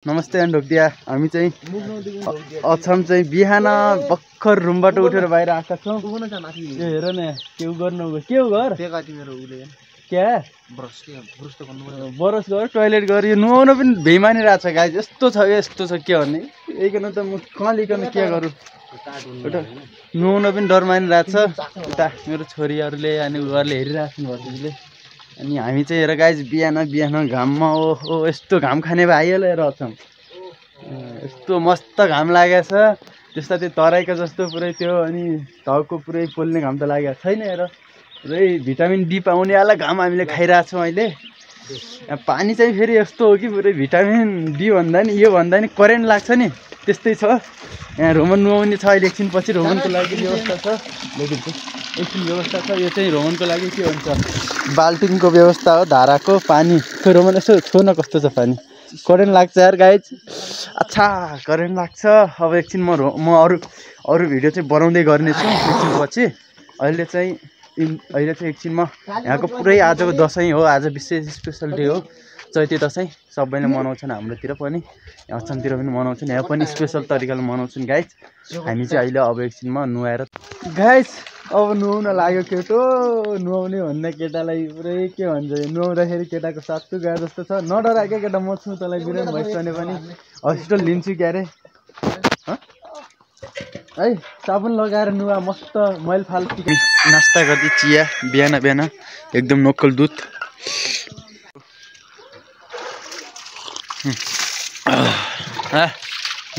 नमस्ते ढोक्दिया हामी चाहिँ अछम चाहिँ बिहान भर्खर रुमबाट उठेर बाहिर आएका छौँ। यो हेर न के गर्नु के हो घर क्या बरस गर टोइलेट गर यो नुहाउन पनि बेइमानी रहेछ गाइस। यस्तो छ के भन्ने यहीकन त म कलिकन के गरौँ एउटा नुहाउन पनि डर मानिरहेछ। उता मेरो छोरीहरूले अनि घरले हेरिरहेछन् भतिजीले। अनि हामी चाहिँ हेर गाइस बिहान घाममा ओहो यस्तो घाम खाने भए आइहाल्यो हेर अछम। यस्तो मस्त घाम लागेको छ त्यस्ता त्यो तराईको जस्तो पुरै त्यो अनि टाउको पुरै पोल्ने घाम त लागेको छैन हेर। पुरै भिटामिन डी पाउनेवाला घाम हामीले खाइरहेछौँ अहिले। पानी चाहिँ फेरि यस्तो हो कि पुरै भिटामिन डी भन्दा नि यो भन्दा नि करेन्ट लाग्छ नि त्यस्तै छ। यहाँ रोमन नुहाउने छ अहिले एकछिन पछि रोमनको लागि व्यवस्था छ। एकछिन व्यवस्था छ यो चाहिँ रोमनको लागि के भन्छ बाल्टिनको व्यवस्था हो धाराको पानी। खै रोमन यसो छो न कस्तो छ पानी। करेन्ट लाग्छ यार गाइज अच्छा करेन्ट लाग्छ। अब एकछिन म अरू भिडियो चाहिँ बनाउँदै गर्नेछु एकछिन पछि। अहिले चाहिँ एकछिन म यहाँको पुरै आजको दसैँ हो। आज विशेष स्पेसल डे हो चैते दसैँ। सबैले मनाउँछन् हाम्रोतिर पनि अछमतिर पनि मनाउँछन् यहाँ पनि स्पेसल तरिकाले मनाउँछन् गाइज। हामी चाहिँ अहिले अब एकछिनमा नुहाएर गाइज अब नुहाउन लाग्यो केटो। नुहाउने भन्दा केटालाई पुरै के भन्छ नुहाउँदाखेरि केटाको सातु गए जस्तो छ। नडरा क्या केटा म छु तँलाई बिरान भइस भने पनि हस्पिटल लिन्छु क्यारे है। साबुन लगाएर नुहा मस्त मैल फाल। नास्ता गर्दै चिया बिहान एकदम लोकल दुध।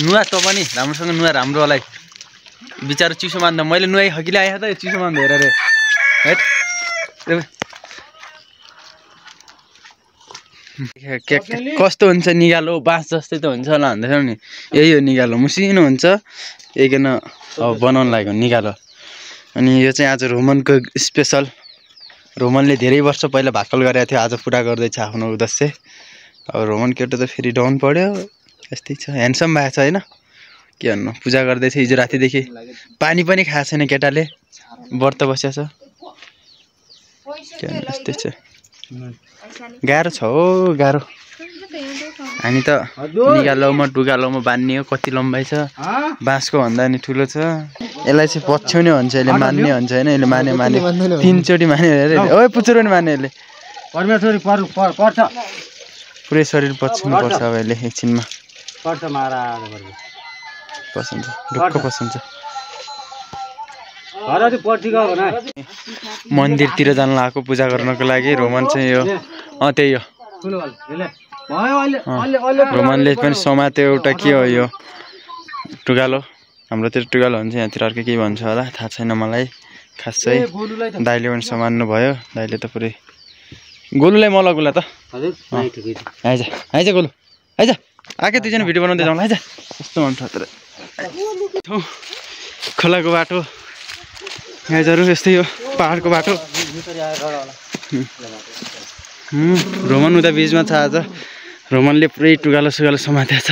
नुहा त पनि राम्रोसँग नुहा राम्रो होला बिचारा चिसो मान्दा मैले नुहाइ खकिले आएँ त चिसो मान्दा हेर रे कस्तो हुन्छ निगालो बाँस जस्तै त हुन्छ होला भन्दैछौ नि। यही हो निगालो मुसिनो हुन्छ एकन अब बनाउनु लाग्यो निगालो। अनि यो चाहिँ आज रोमनको स्पेसल। रोमनले धेरै वर्ष पहिला भाकल गरेको थियो आज पुरा गर्दैछ आफ्नो उद्देश्य। अब रोमन केटो त फेरि डाउन पढ्यो यस्तै छ ह्यान्डसम भएको छ होइन के भन्नु। पूजा गर्दैछ हिजो रातिदेखि पानी पनि खाएको छैन केटाले व्रत बसेको छ। के भन्नु यस्तै छ गाह्रो छ हो गाह्रो। हामी त निगालोमा डुगालोमा बान्ने हो कति लम्बाइ छ बाँसको भन्दा नि ठुलो छ। यसलाई चाहिँ पछ्याउने भन्छ यसले मान्ने भन्छ होइन। यसले माने 3 चोटि माने ओ पुच्छर पनि माने यसले पुरै शरीर पछ्याउनु पर्छ अब यसले एकछिनमा पसन्छ ढुक्क पसन्छ। मन्दिरतिर जानु लागेको पूजा गर्नको लागि। रोमन चाहिँ यो त्यही हो रोमनले पनि समात्यो एउटा के हो यो टुगालो। हाम्रोतिर टुगालो भन्छ यहाँतिर अर्कै के भन्छ होला थाहा छैन मलाई खासै। दाइले पनि समात्नु भयो दाइले त पुरै गोलुलाई मलगुला त आइज गोलु आइज आके दुईजना भिडियो बनाउँदै जाउँला आइज। कस्तो मन छ तर खोलाको बाटो गाइजहरू यस्तै हो पहाडको बाटो। रोमन उता बिचमा छ आज। रोमनले पुरै टुगालो सुगालो समातेको छ।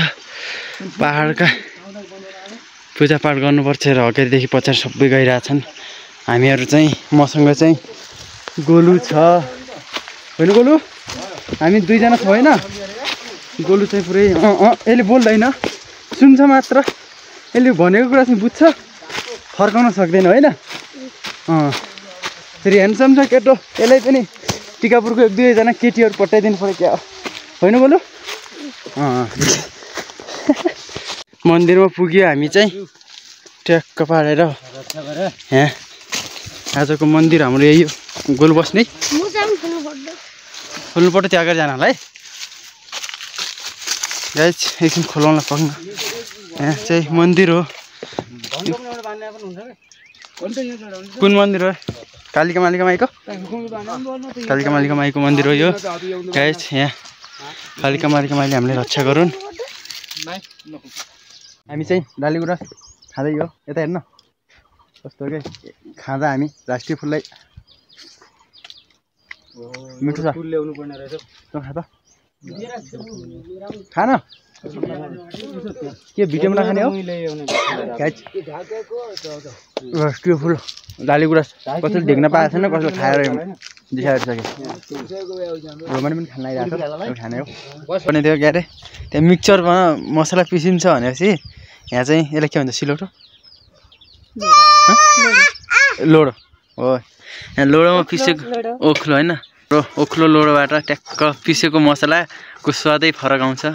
पहाडका पूजापाठ गर्नुपर्छ र अगाडिदेखि पछाडि सबै गइरहेछन्। हामीहरू चाहिँ मसँग चाहिँ गोलु छ होइन गोलु हामी दुईजना छौँ होइन। गोलु चाहिँ पुरै यसले बोल्दैन सुन्छ मात्र। यसले भनेको कुरा चाहिँ बुझ्छ फर्काउन सक्दैन होइन। फेरि ह्यान्डसम छ केटो। यसलाई पनि टिकापुरको 1-2जना केटीहरू पठाइदिनु पऱ्यो क्या होइन गोलु। मन्दिरमा पुग्यो हामी चाहिँ ट्याक्क पारेर यहाँ आजको मन्दिर हाम्रो यही हो। गोलु बस्ने खोल्नुपर्छ त्यो अगाडि जान होला है गाइस। एकछिन खोलाउन पाउनु यहाँ चाहिँ मन्दिर हो। कुन मन्दिर हो कालिका मालिका माईको मन्दिर हो यो गाइस। यहाँ कालिका मालिका माईले हामीले रक्षा गरून्। हामी चाहिँ डालीगुराँस खाँदै हो यता हेर्न कस्तो हो क्या खाँदा हामी राष्ट्रिय फुललाई मिठो छ खा त खान के भिडियोमा नखाने हो त्यो फुल लाली गुराँस कसैले देख्न पाएको छैन कसैले खाएर दिखाइसक्यो रोमानी पनि खान लागिरहेको खाने हो पनि त्यो के अरे त्यहाँ मिक्सचरमा मसला पिसिन्छ भनेपछि यहाँ चाहिँ यसलाई के भन्छ सिलौटो लोडो हो यहाँ लोडोमा पिसेको ओख्लो होइन ओख्लो लोडोबाट ट्याक्क पिसेको मसलाको स्वादै फरक आउँछ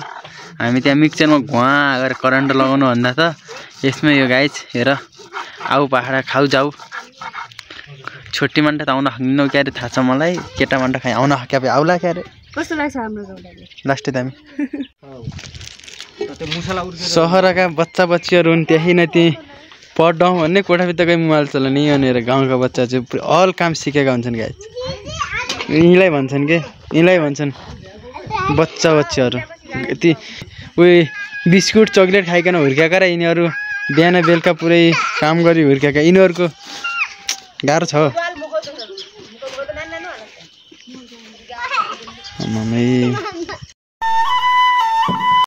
हामी त्यहाँ मिक्सचरमा घुवा गरेर करेन्ट लगाउनु भन्दा त यसमै यो गाइज हेर आऊ पहाडा खाऊ जाऊ छोटी मान्छे त आउन सक्दिनौ क्या अरे थाहा छ मलाई केटा मान्छे खाइ आउन क्या आउला क्या अरे कस्तो लाग्छ हाम्रो गाउँले लास्टै दामी सहरका बच्चा बच्चीहरू हुन् त्यही नै त्यही पढौँ भन्ने कोठाभित्रकै मोबाइल चलाउने भनेर गाउँका बच्चा चाहिँ अल काम सिकेका हुन्छन् गाइज यिनीलाई भन्छन् के यिनीलाई भन्छन् बच्चा बच्चीहरू यति उयो बिस्कुट चक्लेट खाइकन हुर्काएका र यिनीहरू बिहान बेलुका पुरै काम गरी हुर्काएका यिनीहरूको गाह्रो छ मम्मी